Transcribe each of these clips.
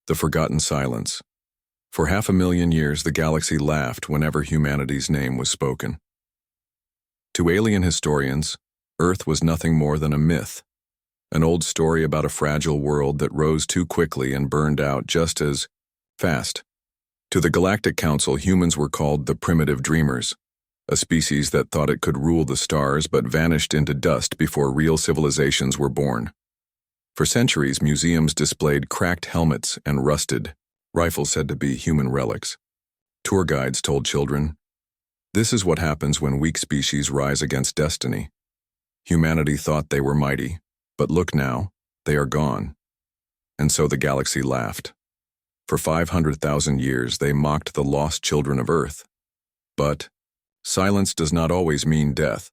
The Forgotten Silence. For 500,000 years, the galaxy laughed whenever humanity's name was spoken. To alien historians, Earth was nothing more than a myth, an old story about a fragile world that rose too quickly and burned out just as fast. To the Galactic Council, humans were called the primitive dreamers, a species that thought it could rule the stars but vanished into dust before real civilizations were born. For centuries, museums displayed cracked helmets and rusted rifles said to be human relics. Tour guides told children, "This is what happens when weak species rise against destiny." Humanity thought they were mighty, but look now, they are gone. And so the galaxy laughed. For 500,000 years, they mocked the lost children of Earth. But silence does not always mean death.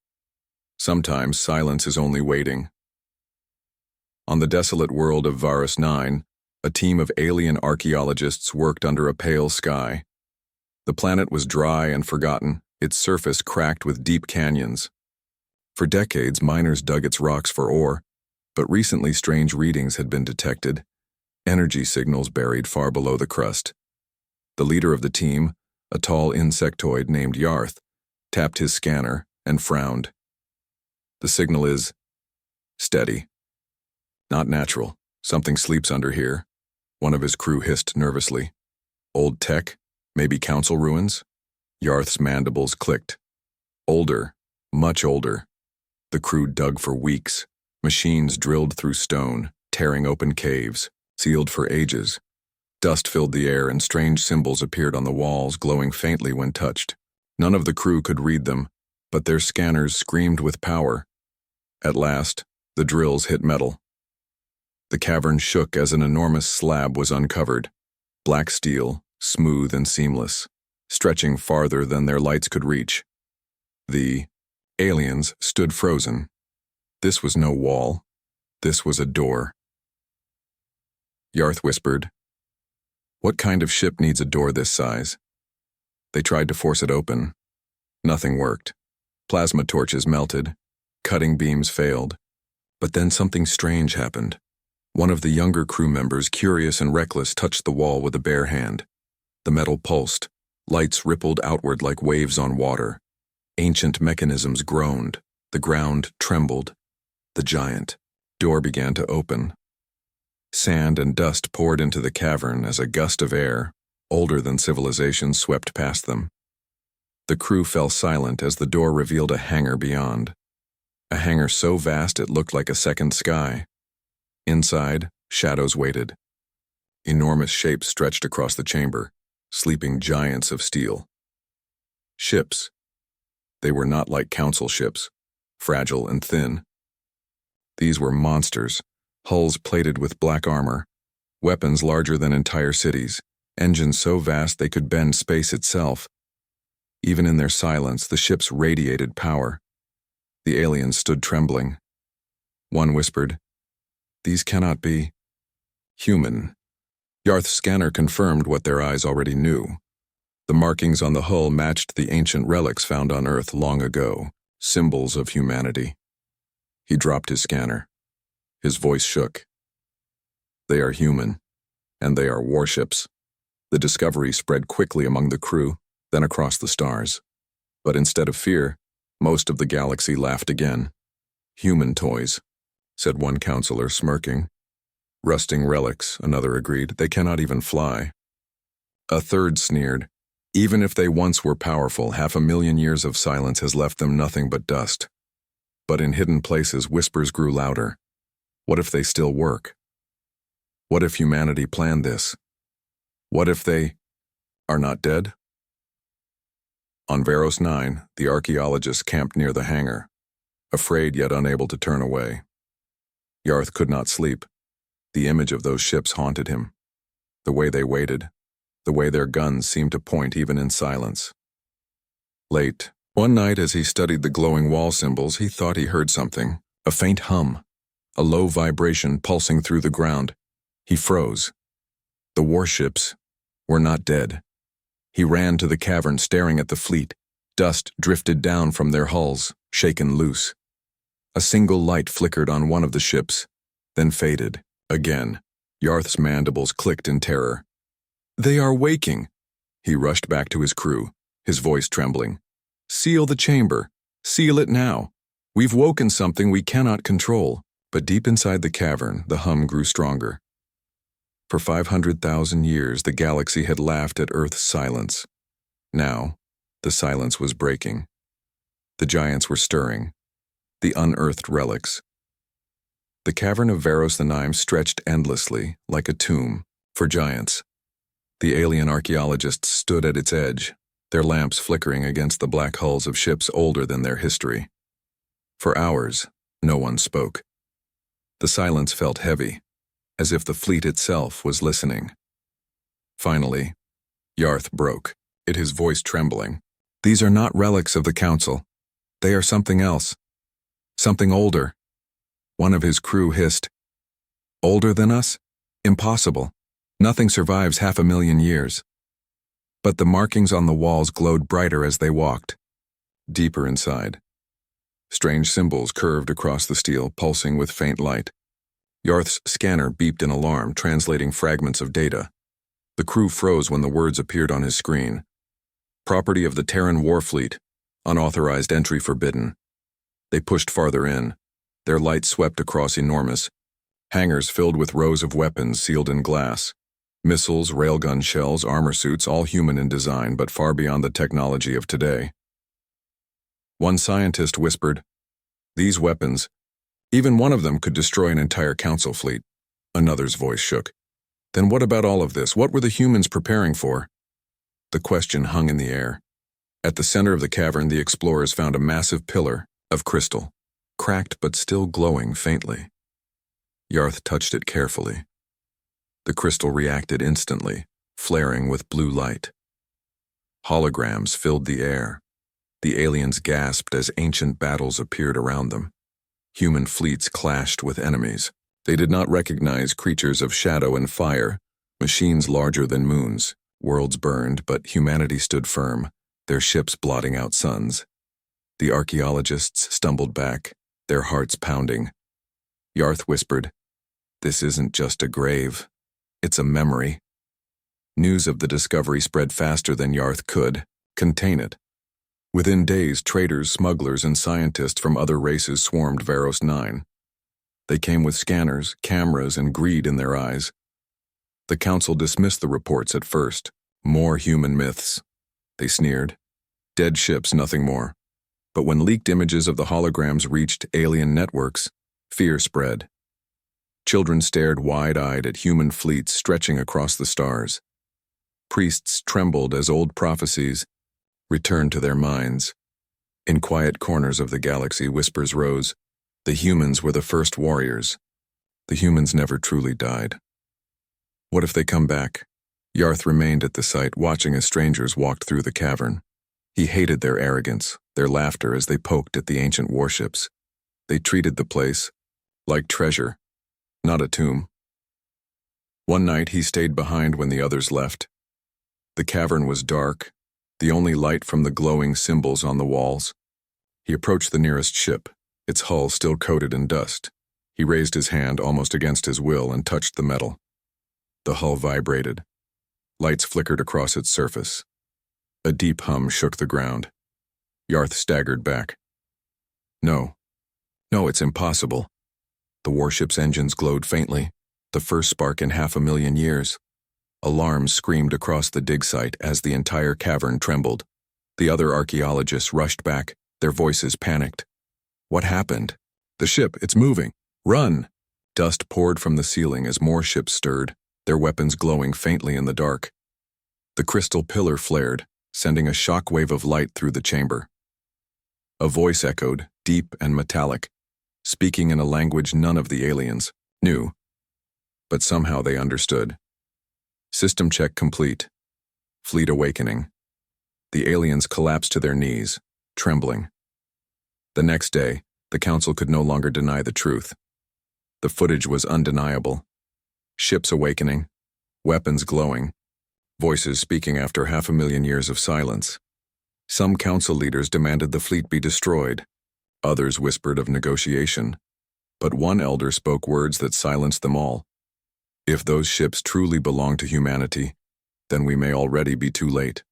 Sometimes silence is only waiting. On the desolate world of Varus 9, a team of alien archaeologists worked under a pale sky. The planet was dry and forgotten, its surface cracked with deep canyons. For decades, miners dug its rocks for ore, but recently strange readings had been detected, energy signals buried far below the crust. The leader of the team, a tall insectoid named Yarth, tapped his scanner and frowned. The signal is steady. Not natural. Something sleeps under here, one of his crew hissed nervously. Old tech? Maybe council ruins? Yarth's mandibles clicked. Older, much older. The crew dug for weeks. Machines drilled through stone, tearing open caves, sealed for ages. Dust filled the air and strange symbols appeared on the walls, glowing faintly when touched. None of the crew could read them, but their scanners screamed with power. At last, the drills hit metal. The cavern shook as an enormous slab was uncovered, black steel, smooth and seamless, stretching farther than their lights could reach. The aliens stood frozen. This was no wall. This was a door. Yarth whispered, "What kind of ship needs a door this size?" They tried to force it open. Nothing worked. Plasma torches melted. Cutting beams failed. But then something strange happened. One of the younger crew members, curious and reckless, touched the wall with a bare hand. The metal pulsed. Lights rippled outward like waves on water. Ancient mechanisms groaned. The ground trembled. The giant door began to open. Sand and dust poured into the cavern as a gust of air, older than civilization, swept past them. The crew fell silent as the door revealed a hangar beyond. A hangar so vast it looked like a second sky. Inside, shadows waited. Enormous shapes stretched across the chamber, sleeping giants of steel. Ships. They were not like council ships, fragile and thin. These were monsters, hulls plated with black armor, weapons larger than entire cities, engines so vast they could bend space itself. Even in their silence, the ships radiated power. The aliens stood trembling. One whispered, "These cannot be human." Yarth's scanner confirmed what their eyes already knew. The markings on the hull matched the ancient relics found on Earth long ago, symbols of humanity. He dropped his scanner. His voice shook. "They are human, and they are warships." The discovery spread quickly among the crew, then across the stars. But instead of fear, most of the galaxy laughed again. "Human toys," said one counselor, smirking. "Rusting relics," another agreed. "They cannot even fly." A third sneered. "Even if they once were powerful, 500,000 years of silence has left them nothing but dust." But in hidden places, whispers grew louder. What if they still work? What if humanity planned this? What if they are not dead? On Varus 9, the archaeologists camped near the hangar, afraid yet unable to turn away. Yarth could not sleep. The image of those ships haunted him. The way they waited, the way their guns seemed to point even in silence. Late, one night as he studied the glowing wall symbols, he thought he heard something, a faint hum, a low vibration pulsing through the ground. He froze. The warships were not dead. He ran to the cavern, staring at the fleet. Dust drifted down from their hulls, shaken loose. A single light flickered on one of the ships, then faded. Again. Yarth's mandibles clicked in terror. "They are waking!" He rushed back to his crew, his voice trembling. "Seal the chamber! Seal it now! We've woken something we cannot control." But deep inside the cavern, the hum grew stronger. For 500,000 years, the galaxy had laughed at Earth's silence. Now, the silence was breaking. The giants were stirring. The unearthed relics. The cavern of Varos the Nime stretched endlessly, like a tomb, for giants. The alien archaeologists stood at its edge, their lamps flickering against the black hulls of ships older than their history. For hours, no one spoke. The silence felt heavy, as if the fleet itself was listening. Finally, Yarth broke, his voice trembling. "These are not relics of the Council. They are something else. Something older." One of his crew hissed, "Older than us? Impossible. Nothing survives 500,000 years." But the markings on the walls glowed brighter as they walked. Deeper inside. Strange symbols curved across the steel, pulsing with faint light. Yarth's scanner beeped in alarm, translating fragments of data. The crew froze when the words appeared on his screen. "Property of the Terran Warfleet. Unauthorized entry forbidden." They pushed farther in. Their light swept across enormous hangars filled with rows of weapons sealed in glass. Missiles, railgun shells, armor suits, all human in design, but far beyond the technology of today. One scientist whispered, "These weapons, even one of them could destroy an entire council fleet." Another's voice shook. "Then what about all of this? What were the humans preparing for?" The question hung in the air. At the center of the cavern, the explorers found a massive pillar of crystal, cracked but still glowing faintly. Yarth touched it carefully. The crystal reacted instantly, flaring with blue light. Holograms filled the air. The aliens gasped as ancient battles appeared around them. Human fleets clashed with enemies. They did not recognize creatures of shadow and fire, machines larger than moons. Worlds burned, but humanity stood firm, their ships blotting out suns. The archaeologists stumbled back, their hearts pounding. Yarth whispered, "This isn't just a grave. It's a memory." News of the discovery spread faster than Yarth could contain it. Within days, traders, smugglers, and scientists from other races swarmed Varos 9. They came with scanners, cameras, and greed in their eyes. The Council dismissed the reports at first. More human myths. They sneered. Dead ships, nothing more. But when leaked images of the holograms reached alien networks, fear spread. Children stared wide-eyed at human fleets stretching across the stars. Priests trembled as old prophecies returned to their minds. In quiet corners of the galaxy, whispers rose. The humans were the first warriors. The humans never truly died. What if they come back? Yarth remained at the site, watching as strangers walked through the cavern. He hated their arrogance, their laughter as they poked at the ancient warships. They treated the place like treasure, not a tomb. One night he stayed behind when the others left. The cavern was dark, the only light from the glowing symbols on the walls. He approached the nearest ship, its hull still coated in dust. He raised his hand almost against his will and touched the metal. The hull vibrated. Lights flickered across its surface. A deep hum shook the ground. Yarth staggered back. No, it's impossible. The warship's engines glowed faintly, the first spark in 500,000 years. Alarms screamed across the dig site as the entire cavern trembled. The other archaeologists rushed back, their voices panicked. What happened? The ship, it's moving. Run! Dust poured from the ceiling as more ships stirred, their weapons glowing faintly in the dark. The crystal pillar flared, sending a shockwave of light through the chamber. A voice echoed, deep and metallic, speaking in a language none of the aliens knew. But somehow they understood. System check complete. Fleet awakening. The aliens collapsed to their knees, trembling. The next day, the Council could no longer deny the truth. The footage was undeniable. Ships awakening, weapons glowing, voices speaking after 500,000 years of silence. Some council leaders demanded the fleet be destroyed. Others whispered of negotiation. But one elder spoke words that silenced them all. If those ships truly belong to humanity, then we may already be too late.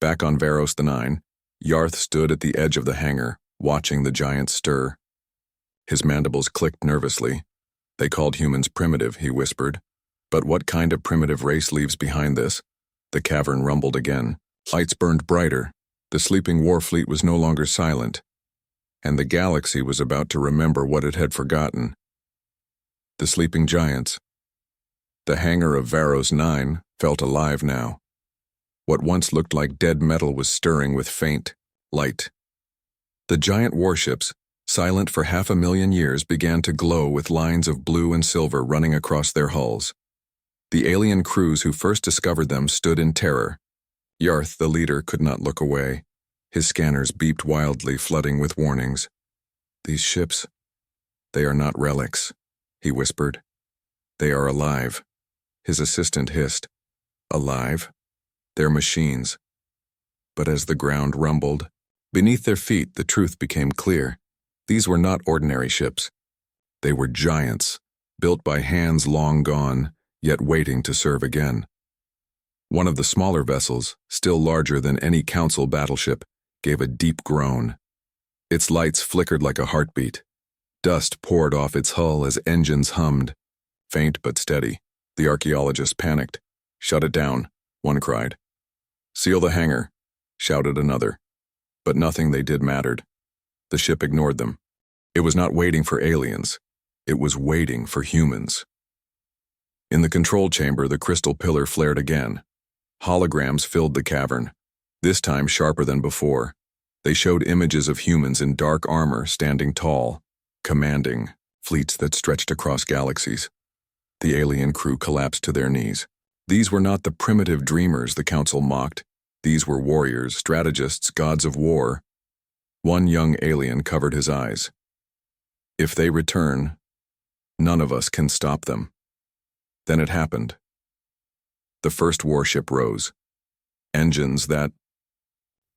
Back on Varos the Nine, Yarth stood at the edge of the hangar, watching the giants stir. His mandibles clicked nervously. They called humans primitive, he whispered. But what kind of primitive race leaves behind this? The cavern rumbled again. Lights burned brighter. The sleeping war fleet was no longer silent, and the galaxy was about to remember what it had forgotten. The sleeping giants. The hangar of Varos 9 felt alive now. What once looked like dead metal was stirring with faint light. The giant warships, silent for 500,000 years, began to glow with lines of blue and silver running across their hulls. The alien crews who first discovered them stood in terror. Yarth, the leader, could not look away. His scanners beeped wildly, flooding with warnings. These ships, they are not relics, he whispered. They are alive. His assistant hissed. Alive? They're machines. But as the ground rumbled, beneath their feet the truth became clear. These were not ordinary ships. They were giants, built by hands long gone, yet waiting to serve again. One of the smaller vessels, still larger than any Council battleship, gave a deep groan. Its lights flickered like a heartbeat. Dust poured off its hull as engines hummed. Faint but steady. The archaeologists panicked. Shut it down, one cried. Seal the hangar, shouted another. But nothing they did mattered. The ship ignored them. It was not waiting for aliens. It was waiting for humans. In the control chamber, the crystal pillar flared again. Holograms filled the cavern, this time sharper than before. They showed images of humans in dark armor standing tall, commanding, fleets that stretched across galaxies. The alien crew collapsed to their knees. These were not the primitive dreamers the Council mocked. These were warriors, strategists, gods of war. One young alien covered his eyes. If they return, none of us can stop them. Then it happened. The first warship rose. Engines that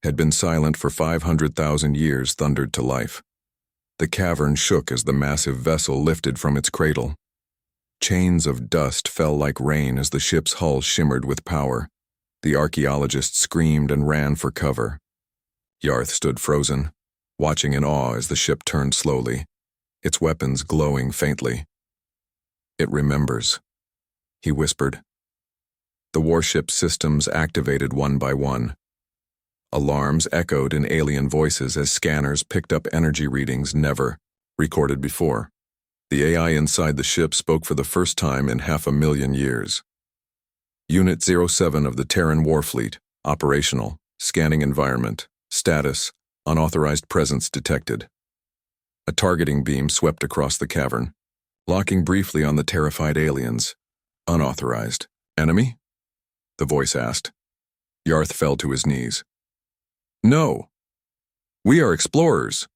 had been silent for 500,000 years thundered to life. The cavern shook as the massive vessel lifted from its cradle. Chains of dust fell like rain as the ship's hull shimmered with power. The archaeologists screamed and ran for cover. Yarth stood frozen, watching in awe as the ship turned slowly, its weapons glowing faintly. It remembers, he whispered. The warship systems activated one by one. Alarms echoed in alien voices as scanners picked up energy readings never recorded before. The AI inside the ship spoke for the first time in 500,000 years. Unit 07 of the Terran Warfleet, operational, scanning environment, status, unauthorized presence detected. A targeting beam swept across the cavern, locking briefly on the terrified aliens. Unauthorized. Enemy? The voice asked. Yarth fell to his knees. No. We are explorers.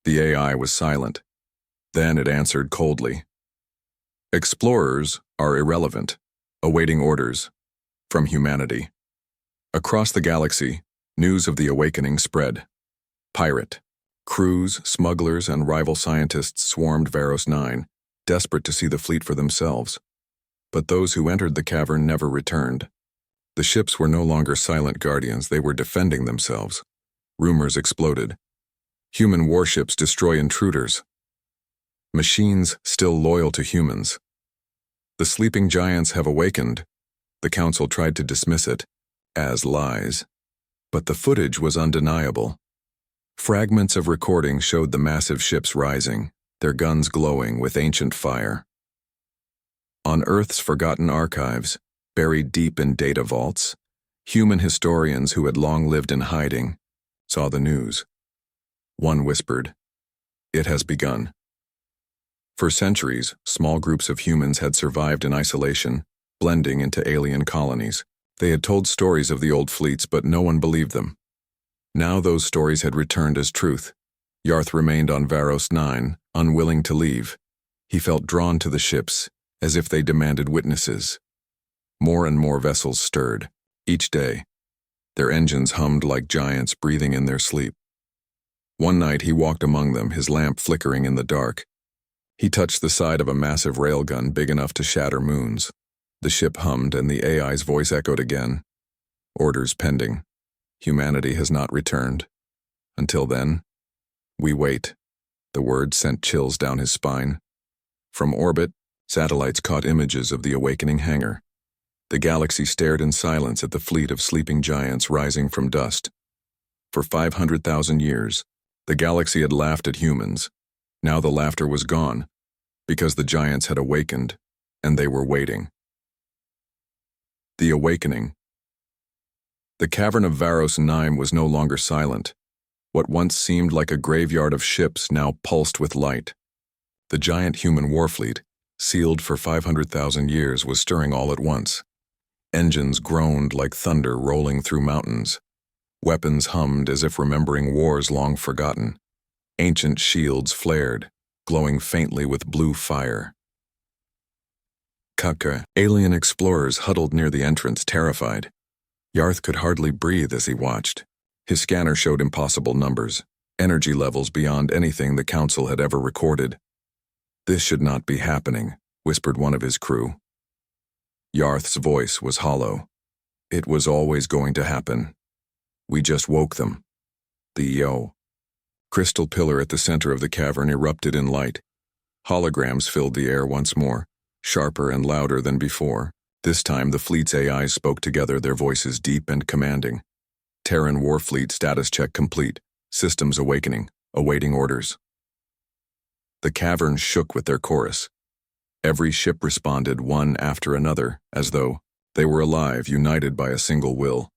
The AI was silent. Then it answered coldly. Explorers are irrelevant, awaiting orders from humanity. Across the galaxy, news of the awakening spread. Pirate, crews, smugglers, and rival scientists swarmed Varos 9, desperate to see the fleet for themselves. But those who entered the cavern never returned. The ships were no longer silent guardians, they were defending themselves. Rumors exploded. Human warships destroy intruders. Machines still loyal to humans. The sleeping giants have awakened. The Council tried to dismiss it as lies. But the footage was undeniable. Fragments of recording showed the massive ships rising, their guns glowing with ancient fire. On Earth's forgotten archives, buried deep in data vaults, human historians who had long lived in hiding saw the news. One whispered, "It has begun." For centuries, small groups of humans had survived in isolation, blending into alien colonies. They had told stories of the old fleets, but no one believed them. Now those stories had returned as truth. Yarth remained on Varos 9, unwilling to leave. He felt drawn to the ships, as if they demanded witnesses. More and more vessels stirred, each day. Their engines hummed like giants breathing in their sleep. One night he walked among them, his lamp flickering in the dark. He touched the side of a massive railgun big enough to shatter moons. The ship hummed and the AI's voice echoed again. Orders pending. Humanity has not returned. Until then, we wait. The word sent chills down his spine. From orbit, satellites caught images of the awakening hangar. The galaxy stared in silence at the fleet of sleeping giants rising from dust. For 500,000 years, the galaxy had laughed at humans. Now the laughter was gone, because the giants had awakened, and they were waiting. The awakening. The cavern of Varos 9 was no longer silent. What once seemed like a graveyard of ships now pulsed with light. The giant human warfleet, sealed for 500,000 years, was stirring all at once. Engines groaned like thunder rolling through mountains. Weapons hummed as if remembering wars long forgotten. Ancient shields flared, glowing faintly with blue fire. Kaka, alien explorers huddled near the entrance, terrified. Yarth could hardly breathe as he watched. His scanner showed impossible numbers, energy levels beyond anything the Council had ever recorded. "This should not be happening," whispered one of his crew. Yarth's voice was hollow. "It was always going to happen. We just woke them." The crystal pillar at the center of the cavern erupted in light. Holograms filled the air once more, sharper and louder than before. This time the fleet's AIs spoke together, their voices deep and commanding. Terran Warfleet status check complete. Systems awakening. Awaiting orders. The cavern shook with their chorus. Every ship responded, one after another, as though they were alive, united by a single will.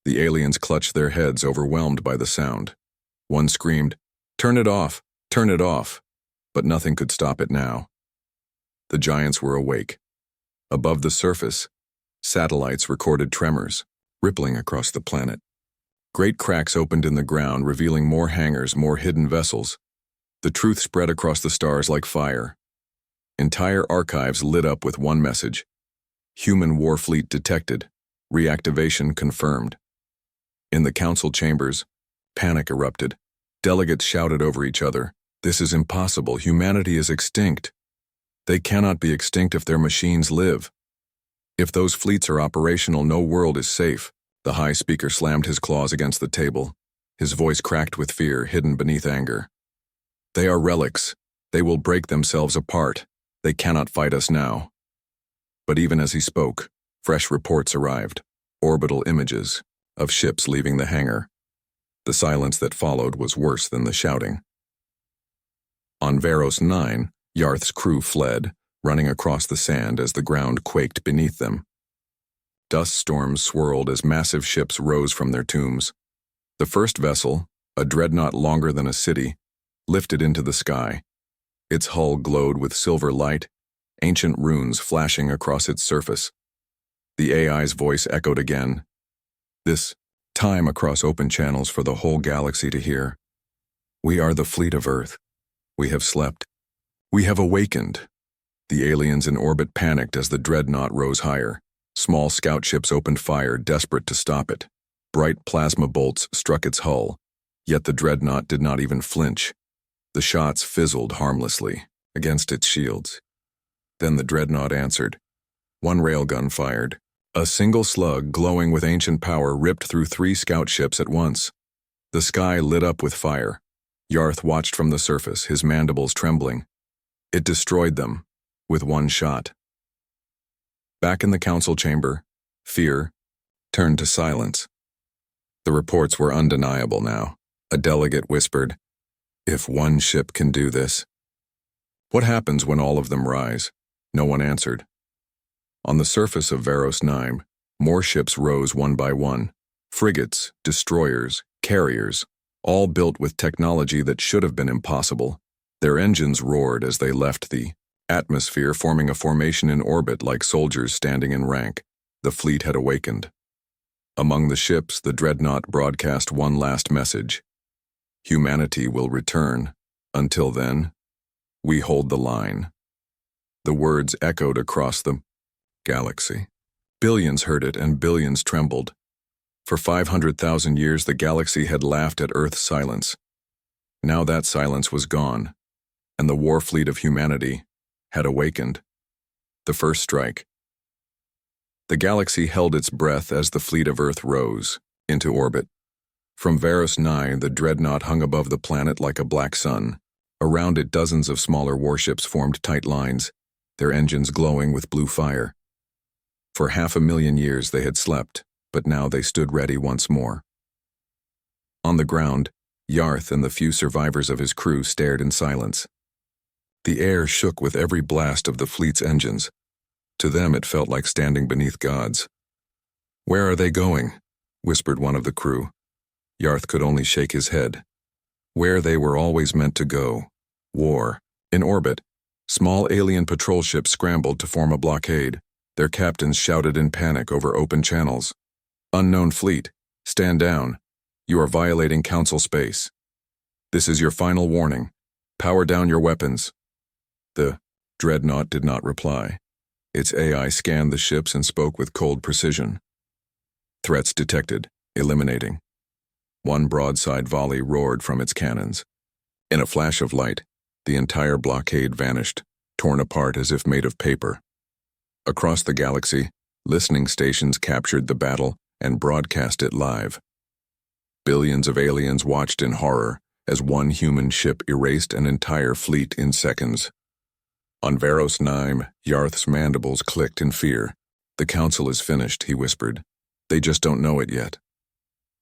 The aliens clutched their heads, overwhelmed by the sound. One screamed, "Turn it off! Turn it off!" But nothing could stop it now. The giants were awake. Above the surface, satellites recorded tremors, rippling across the planet. Great cracks opened in the ground, revealing more hangars, more hidden vessels. The truth spread across the stars like fire. Entire archives lit up with one message: human warfleet detected, reactivation confirmed. In the council chambers, panic erupted. Delegates shouted over each other, "This is impossible. Humanity is extinct." They cannot be extinct if their machines live. If those fleets are operational, no world is safe. The High Speaker slammed his claws against the table. His voice cracked with fear, hidden beneath anger. "They are relics. They will break themselves apart. They cannot fight us now." But even as he spoke, fresh reports arrived. Orbital images of ships leaving the hangar. The silence that followed was worse than the shouting. On Varos 9, Yarth's crew fled, running across the sand as the ground quaked beneath them. Dust storms swirled as massive ships rose from their tombs. The first vessel, a dreadnought longer than a city, lifted into the sky. Its hull glowed with silver light, ancient runes flashing across its surface. The AI's voice echoed again. This time across open channels for the whole galaxy to hear. "We are the fleet of Earth. We have slept. We have awakened." The aliens in orbit panicked as the dreadnought rose higher. Small scout ships opened fire, desperate to stop it. Bright plasma bolts struck its hull, yet the dreadnought did not even flinch. The shots fizzled harmlessly against its shields. Then the dreadnought answered. One railgun fired. A single slug, glowing with ancient power, ripped through 3 scout ships at once. The sky lit up with fire. Yarth watched from the surface, his mandibles trembling. It destroyed them, with one shot. Back in the council chamber, fear turned to silence. The reports were undeniable now. A delegate whispered, "If one ship can do this." What happens when all of them rise? No one answered. On the surface of Varos 9, more ships rose one by one. Frigates, destroyers, carriers, all built with technology that should have been impossible. Their engines roared as they left the atmosphere, forming a formation in orbit like soldiers standing in rank. The fleet had awakened. Among the ships, the dreadnought broadcast one last message. Humanity will return. Until then, we hold the line. The words echoed across the galaxy. Billions heard it and billions trembled. For 500,000 years, the galaxy had laughed at Earth's silence. Now that silence was gone. and the war fleet of humanity had awakened. The first strike. The galaxy held its breath as the fleet of Earth rose into orbit. From Varos 9, the dreadnought hung above the planet like a black sun. Around it, dozens of smaller warships formed tight lines, their engines glowing with blue fire. For 500,000 years they had slept, but now they stood ready once more. On the ground, Yarth and the few survivors of his crew stared in silence. The air shook with every blast of the fleet's engines. To them it felt like standing beneath gods. "Where are they going?" whispered one of the crew. Yarth could only shake his head. Where they were always meant to go. War. In orbit, small alien patrol ships scrambled to form a blockade. Their captains shouted in panic over open channels. "Unknown fleet, stand down. You are violating Council space. This is your final warning. Power down your weapons." The dreadnought did not reply. Its AI scanned the ships and spoke with cold precision. Threats detected, eliminating. One broadside volley roared from its cannons. In a flash of light, the entire blockade vanished, torn apart as if made of paper. Across the galaxy, listening stations captured the battle and broadcast it live. Billions of aliens watched in horror as one human ship erased an entire fleet in seconds. On Varos 9, Yarth's mandibles clicked in fear. "The Council is finished," he whispered. "They just don't know it yet."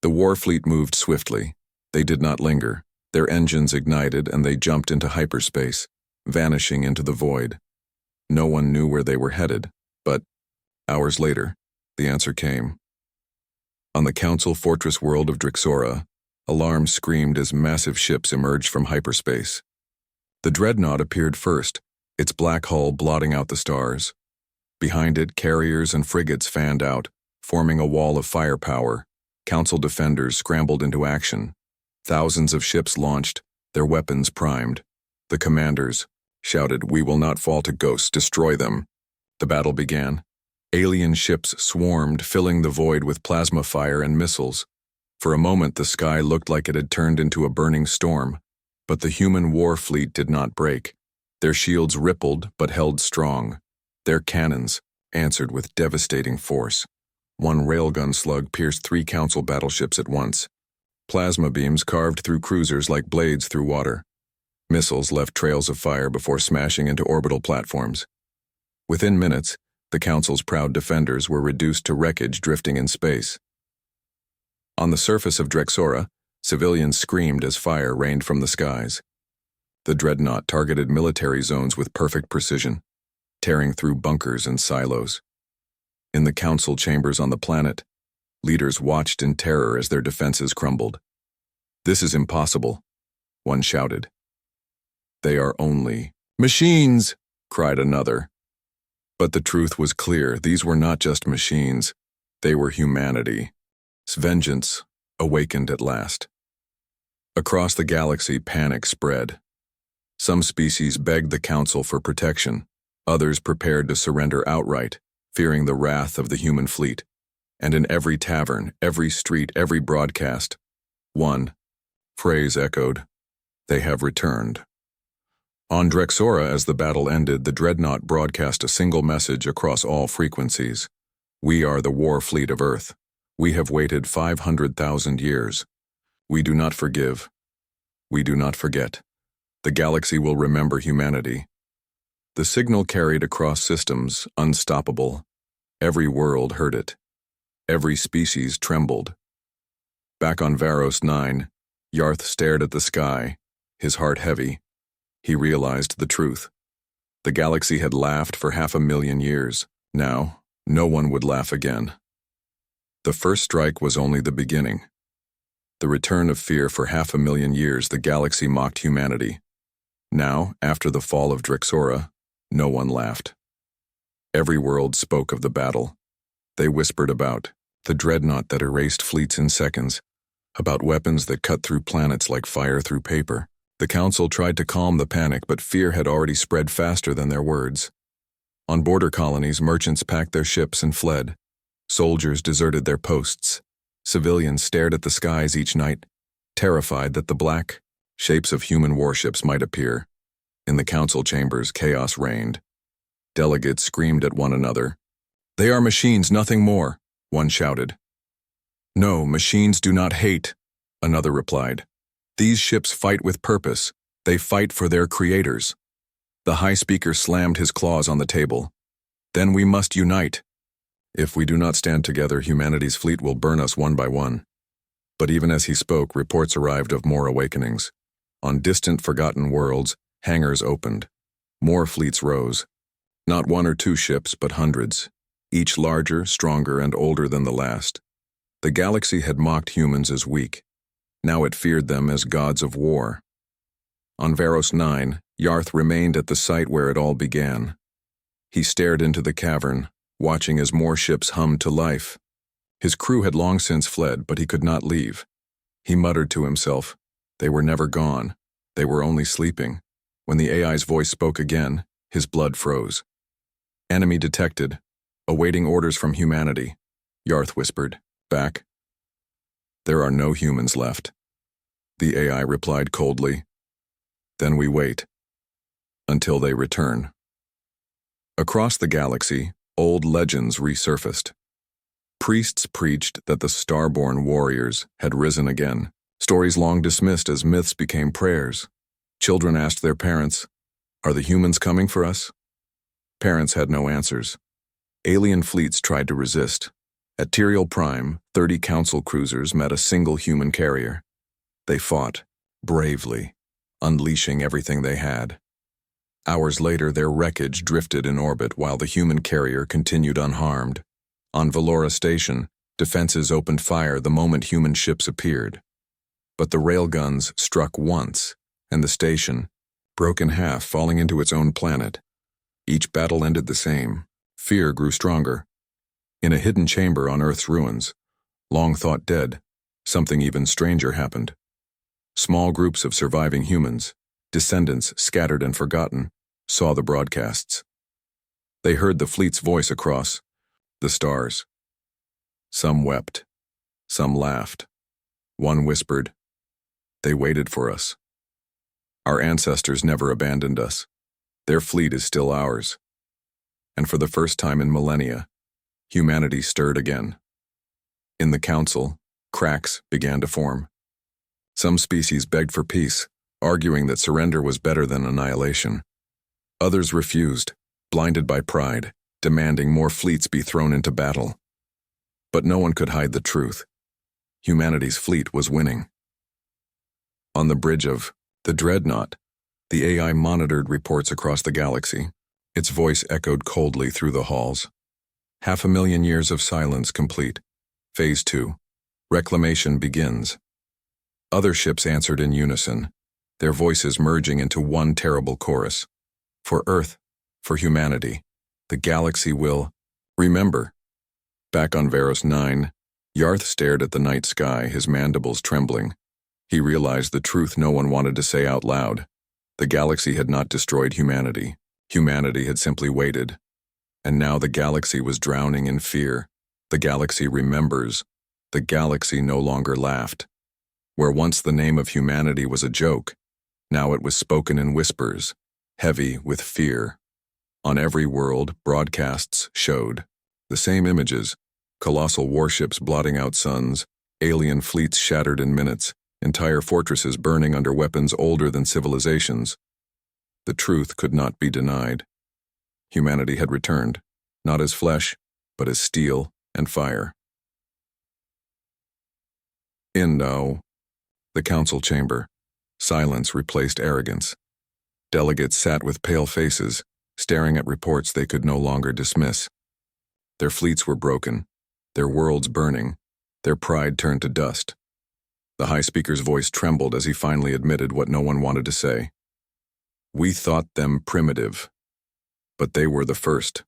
The war fleet moved swiftly. They did not linger. Their engines ignited and they jumped into hyperspace, vanishing into the void. No one knew where they were headed, but hours later, the answer came. On the Council fortress world of Drixora, alarms screamed as massive ships emerged from hyperspace. The dreadnought appeared first, its black hull blotting out the stars. Behind it, carriers and frigates fanned out, forming a wall of firepower. Council defenders scrambled into action. Thousands of ships launched, their weapons primed. The commanders shouted, "We will not fall to ghosts, destroy them." The battle began. Alien ships swarmed, filling the void with plasma fire and missiles. For a moment, the sky looked like it had turned into a burning storm, but the human war fleet did not break. Their shields rippled but held strong. Their cannons answered with devastating force. One railgun slug pierced 3 Council battleships at once. Plasma beams carved through cruisers like blades through water. Missiles left trails of fire before smashing into orbital platforms. Within minutes, the Council's proud defenders were reduced to wreckage drifting in space. On the surface of Drexora, civilians screamed as fire rained from the skies. The dreadnought targeted military zones with perfect precision, tearing through bunkers and silos. In the Council chambers on the planet, leaders watched in terror as their defenses crumbled. "This is impossible," one shouted. "They are only machines," cried another. But the truth was clear. These were not just machines. They were humanity. Vengeance awakened at last. Across the galaxy, panic spread. Some species begged the Council for protection. Others prepared to surrender outright, fearing the wrath of the human fleet. And in every tavern, every street, every broadcast, one phrase echoed, "They have returned." On Drexora, as the battle ended, the dreadnought broadcast a single message across all frequencies. "We are the war fleet of Earth. We have waited 500,000 years. We do not forgive. We do not forget. The galaxy will remember humanity." The signal carried across systems, unstoppable. Every world heard it. Every species trembled. Back on Varos 9, Yarth stared at the sky, his heart heavy. He realized the truth. The galaxy had laughed for 500,000 years. Now, no one would laugh again. The first strike was only the beginning. The return of fear for 500,000 years, the galaxy mocked humanity. Now, after the fall of Drexora, no one laughed. Every world spoke of the battle. They whispered about the dreadnought that erased fleets in seconds, about weapons that cut through planets like fire through paper. The Council tried to calm the panic, but fear had already spread faster than their words. On border colonies, merchants packed their ships and fled. Soldiers deserted their posts. Civilians stared at the skies each night, terrified that the black shapes of human warships might appear. In the council chambers, chaos reigned. Delegates screamed at one another. "They are machines, nothing more," one shouted. "No, machines do not hate," another replied. "These ships fight with purpose. They fight for their creators." The High Speaker slammed his claws on the table. "Then we must unite. If we do not stand together, humanity's fleet will burn us one by one." But even as he spoke, reports arrived of more awakenings. On distant, forgotten worlds, hangars opened. More fleets rose. Not one or two ships, but hundreds, each larger, stronger, and older than the last. The galaxy had mocked humans as weak. Now it feared them as gods of war. On Varos 9, Yarth remained at the site where it all began. He stared into the cavern, watching as more ships hummed to life. His crew had long since fled, but he could not leave. He muttered to himself, "They were never gone. They were only sleeping." When the AI's voice spoke again, his blood froze. "Enemy detected. Awaiting orders from humanity," Yarth whispered. "Back." "There are no humans left," the AI replied coldly. "Then we wait. Until they return." Across the galaxy, old legends resurfaced. Priests preached that the starborn warriors had risen again. Stories long dismissed as myths became prayers. Children asked their parents, "Are the humans coming for us?" Parents had no answers. Alien fleets tried to resist. At Tyrael Prime, 30 council cruisers met a single human carrier. They fought, bravely, unleashing everything they had. Hours later, their wreckage drifted in orbit while the human carrier continued unharmed. On Valora Station, defenses opened fire the moment human ships appeared. But the railguns struck once, and the station broke in half, falling into its own planet. Each battle ended the same. Fear grew stronger. In a hidden chamber on Earth's ruins, long thought dead, something even stranger happened. Small groups of surviving humans, descendants scattered and forgotten, saw the broadcasts. They heard the fleet's voice across the stars. Some wept. Some laughed. One whispered, "They waited for us. Our ancestors never abandoned us. Their fleet is still ours." And for the first time in millennia, humanity stirred again. In the council, cracks began to form. Some species begged for peace, arguing that surrender was better than annihilation. Others refused, blinded by pride, demanding more fleets be thrown into battle. But no one could hide the truth. Humanity's fleet was winning. On the bridge of the Dreadnought, the AI monitored reports across the galaxy. Its voice echoed coldly through the halls. 500,000 years of silence complete. Phase 2. Reclamation begins. Other ships answered in unison, their voices merging into one terrible chorus. For Earth, for humanity, the galaxy will remember. Back on Varos 9, Yarth stared at the night sky, his mandibles trembling. He realized the truth no one wanted to say out loud. The galaxy had not destroyed humanity. Humanity had simply waited. And now the galaxy was drowning in fear. The galaxy remembers. The galaxy no longer laughed. Where once the name of humanity was a joke, now it was spoken in whispers, heavy with fear. On every world, broadcasts showed the same images: colossal warships blotting out suns, alien fleets shattered in minutes, entire fortresses burning under weapons older than civilizations. The truth could not be denied. Humanity had returned, not as flesh, but as steel and fire. In the council chamber, silence replaced arrogance. Delegates sat with pale faces, staring at reports they could no longer dismiss. Their fleets were broken, their worlds burning, their pride turned to dust. The High Speaker's voice trembled as he finally admitted what no one wanted to say. "We thought them primitive, but they were the first."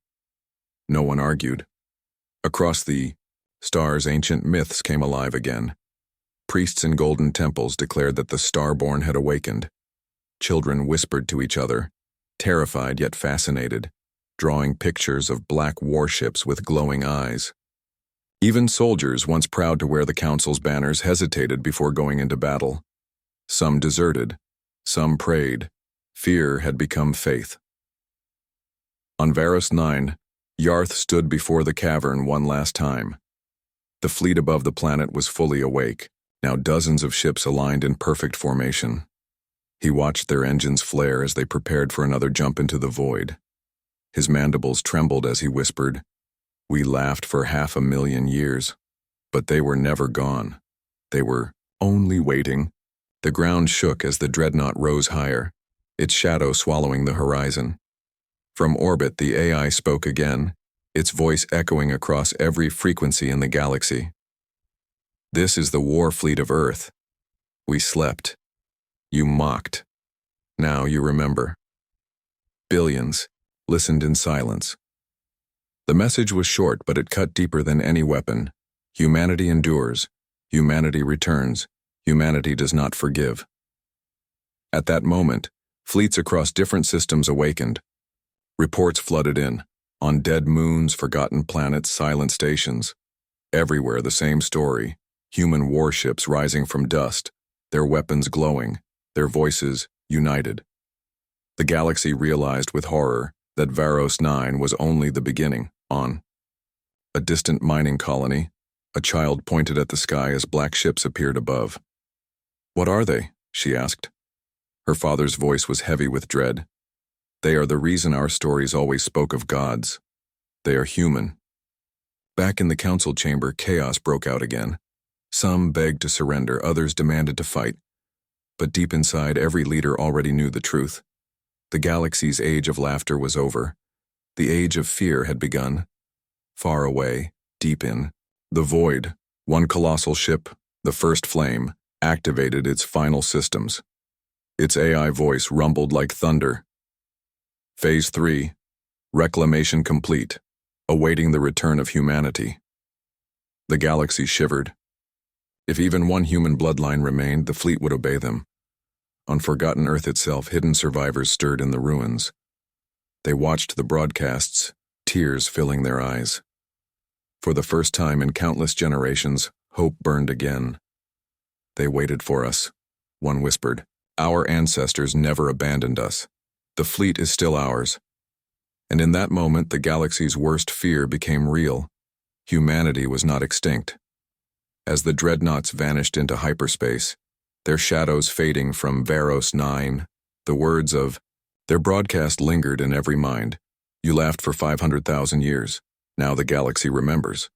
No one argued. Across the stars, ancient myths came alive again. Priests in golden temples declared that the Starborn had awakened. Children whispered to each other, terrified yet fascinated, drawing pictures of black warships with glowing eyes. Even soldiers, once proud to wear the council's banners, hesitated before going into battle. Some deserted, some prayed, Fear had become faith. On Varos 9, Yarth stood before the cavern one last time. The fleet above the planet was fully awake, now dozens of ships aligned in perfect formation. He watched their engines flare as they prepared for another jump into the void. His mandibles trembled as he whispered, "We laughed for 500,000 years, but they were never gone. They were only waiting." The ground shook as the dreadnought rose higher, its shadow swallowing the horizon. From orbit, the AI spoke again, its voice echoing across every frequency in the galaxy. "This is the war fleet of Earth. We slept. You mocked. Now you remember." Billions listened in silence. The message was short, but it cut deeper than any weapon. Humanity endures. Humanity returns. Humanity does not forgive. At that moment, fleets across different systems awakened. Reports flooded in. On dead moons, forgotten planets, silent stations. Everywhere the same story. Human warships rising from dust, their weapons glowing, their voices united. The galaxy realized with horror that Varos 9 was only the beginning. On a distant mining colony, a child pointed at the sky as black ships appeared above. "What are they?" she asked. Her father's voice was heavy with dread. "They are the reason our stories always spoke of gods. They are human." Back in the council chamber, chaos broke out again. Some begged to surrender, others demanded to fight. But deep inside, every leader already knew the truth. The galaxy's age of laughter was over. The age of fear had begun. Far away, deep in the void, one colossal ship, the first flame, activated its final systems. Its AI voice rumbled like thunder. Phase 3, reclamation complete, awaiting the return of humanity. The galaxy shivered. If even one human bloodline remained, the fleet would obey them. On forgotten Earth itself, hidden survivors stirred in the ruins. They watched the broadcasts, tears filling their eyes. For the first time in countless generations, hope burned again. "They waited for us," one whispered. "Our ancestors never abandoned us. The fleet is still ours." And in that moment, the galaxy's worst fear became real. Humanity was not extinct. As the dreadnoughts vanished into hyperspace, their shadows fading from Varos 9, the words of their broadcast lingered in every mind. "You laughed for 500,000 years. Now the galaxy remembers."